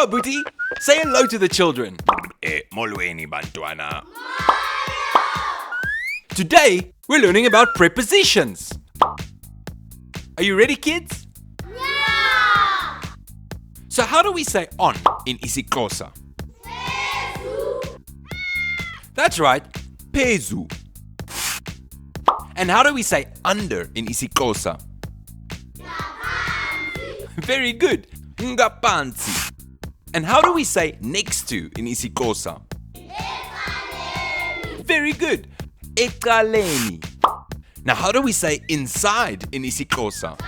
Hello, Abuti. Say hello to the children. Molweni bantwana. Today, we're learning about prepositions. Are you ready, kids? Yeah! So how do we say on in isiXhosa? That's right, phezu. And how do we say under in isiXhosa? Very good, ngaphansi. And how do we say next to in isiXhosa? Very good, ecaleni. Now how do we say inside in isiXhosa?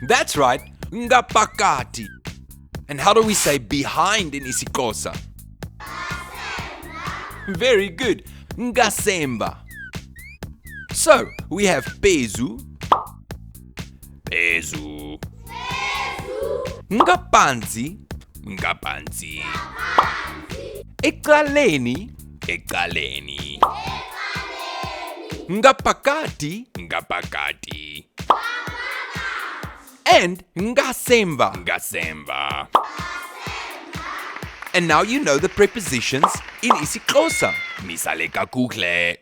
That's right, ngaphakathi. And how do we say behind in isiXhosa? Very good, ngasemva. So, we have phezu, Phezu. ngaphansi, Ngaphansi. ecaleni, Ecaleni. ngaphakathi, Ngaphakathi. and ngasemva. Ngasemva. And now you know the prepositions in isiXhosa. Nisale kakuhle.